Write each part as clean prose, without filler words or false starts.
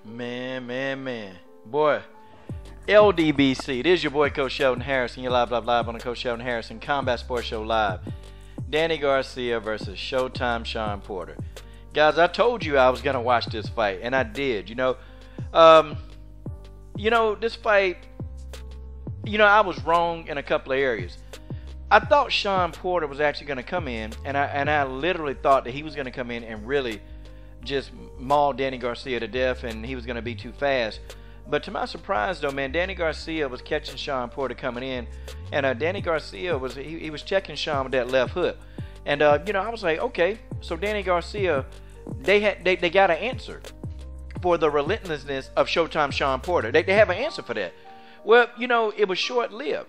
Man. Boy, LDBC. This is your boy, Coach Sheldon Harrison. You're live on the Coach Sheldon Harrison Combat Sports Show Live. Danny Garcia versus Showtime Shawn Porter. Guys, I told you I was going to watch this fight, and I did. This fight, I was wrong in a couple of areas. I thought Shawn Porter was actually going to come in, and I literally thought that he was going to come in and really just maul Danny Garcia to death, and he was going to be too fast. But to my surprise, though, man, Danny Garcia was catching Shawn Porter coming in, and Danny Garcia was checking Shawn with that left hook, and I was like, okay, so Danny Garcia, they got an answer for the relentlessness of Showtime Shawn Porter. They have an answer for that. Well, it was short-lived.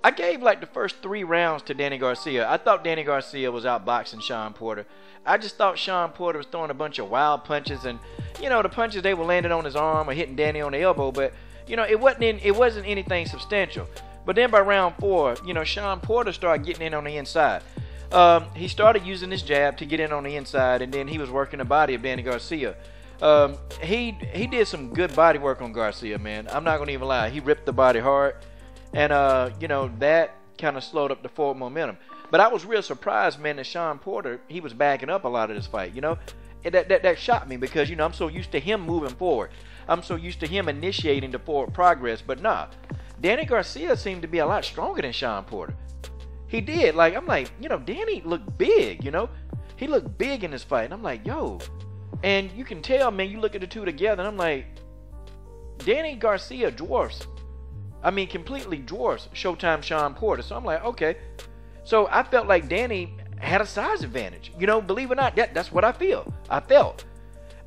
I gave like the first 3 rounds to Danny Garcia. I thought Danny Garcia was outboxing Shawn Porter. I just thought Shawn Porter was throwing a bunch of wild punches, and the punches, they were landing on his arm or hitting Danny on the elbow, but it wasn't anything substantial. But then by round 4, Shawn Porter started getting in on the inside. He started using his jab to get in on the inside, and then he was working the body of Danny Garcia. He did some good body work on Garcia, man. I'm not gonna even lie. He ripped the body hard. And, that kind of slowed up the forward momentum. But I was real surprised, man, that Shawn Porter, he was backing up a lot of this fight, That shocked me because, I'm so used to him moving forward. I'm so used to him initiating the forward progress. But nah, Danny Garcia seemed to be a lot stronger than Shawn Porter. He did. I'm like, Danny looked big, He looked big in this fight. And I'm like, yo. And you can tell, man, you look at the two together, and I'm like, Danny Garcia completely dwarfs Showtime Shawn Porter. So I'm like, okay. So I felt like Danny had a size advantage. Believe it or not, that's what I felt.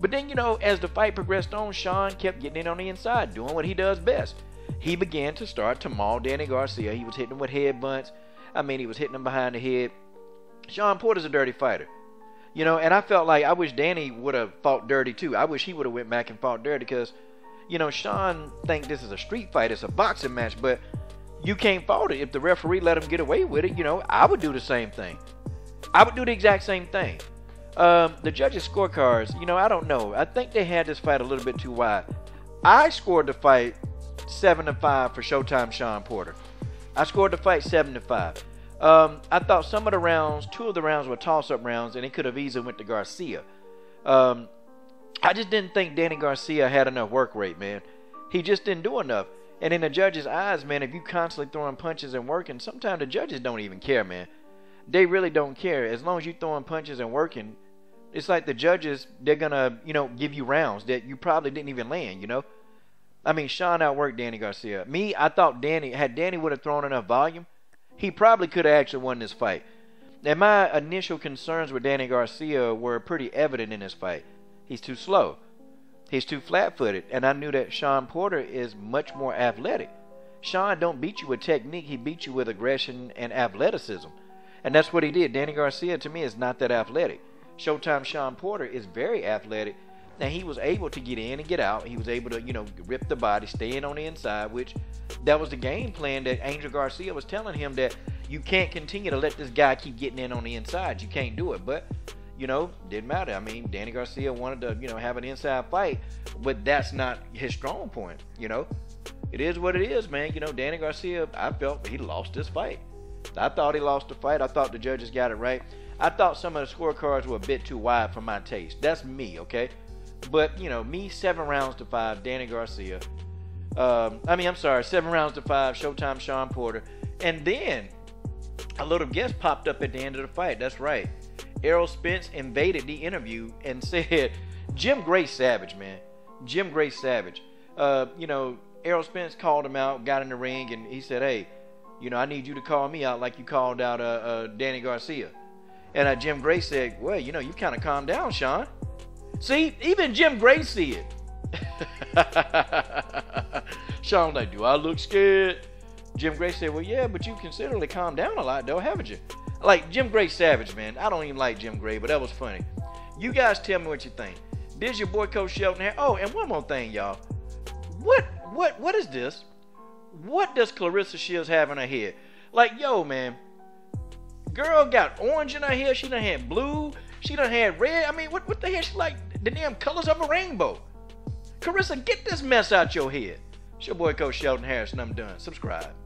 But then, as the fight progressed on, Shawn kept getting in on the inside, doing what he does best. He began to start to maul Danny Garcia. He was hitting him with headbutts. He was hitting him behind the head. Shawn Porter's a dirty fighter. And I felt like I wish Danny would have fought dirty too. I wish he would have went back and fought dirty because Shawn think this is a street fight, it's a boxing match, but you can't fault it if the referee let him get away with it. I would do the same thing. I would do the exact same thing. The judges' scorecards, I don't know. I think they had this fight a little bit too wide. I scored the fight 7-5 for Showtime Shawn Porter. I scored the fight 7-5. I thought some of the rounds, 2 of the rounds were toss-up rounds, and it could have easily went to Garcia. I just didn't think Danny Garcia had enough work rate, man. He just didn't do enough. And in the judges' eyes, man, if you constantly throwing punches and working, sometimes the judges don't even care, man. They really don't care. As long as you throwing punches and working, it's like the judges, they're going to, give you rounds that you probably didn't even land, Shawn outworked Danny Garcia. I thought had Danny would have thrown enough volume, he probably could have actually won this fight. And my initial concerns with Danny Garcia were pretty evident in this fight. He's too slow. He's too flat-footed. And I knew that Shawn Porter is much more athletic. Shawn don't beat you with technique. He beats you with aggression and athleticism. And that's what he did. Danny Garcia, to me, is not that athletic. Showtime Shawn Porter is very athletic. And he was able to get in and get out. He was able to, rip the body, stay in on the inside, which that was the game plan that Angel Garcia was telling him, that you can't continue to let this guy keep getting in on the inside. You can't do it. But didn't matter. Danny Garcia wanted to, have an inside fight, but that's not his strong point. It is what it is, man. Danny Garcia, I felt he lost this fight. I thought he lost the fight. I thought the judges got it right. I thought some of the scorecards were a bit too wide for my taste. That's me, okay? But, me, 7-5, Danny Garcia. 7-5, Showtime Shawn Porter. And then a little guest popped up at the end of the fight. That's right. Errol Spence invaded the interview and said, Jim Grace Savage, man. Jim Grace Savage. Errol Spence called him out, got in the ring, and he said, hey, I need you to call me out like you called out Danny Garcia. And Jim Grace said, well, you kind of calmed down, Shawn. See, even Jim Grace see it. Shawn like, do I look scared? Jim Grace said, well, yeah, but you considerably calmed down a lot, though, haven't you? Like, Jim Grace Savage, man. I don't even like Jim Gray, but that was funny. You guys tell me what you think. This your boy, Coach Sheldon here. Oh, and one more thing, y'all. What is this? What does Clarissa Shields have in her head? Like, yo, man. Girl got orange in her hair. She done had blue. She done had red. What the hell? She like the damn colors of a rainbow. Carissa, get this mess out your head. It's your boy Coach Sheldon Harris, and I'm done. Subscribe.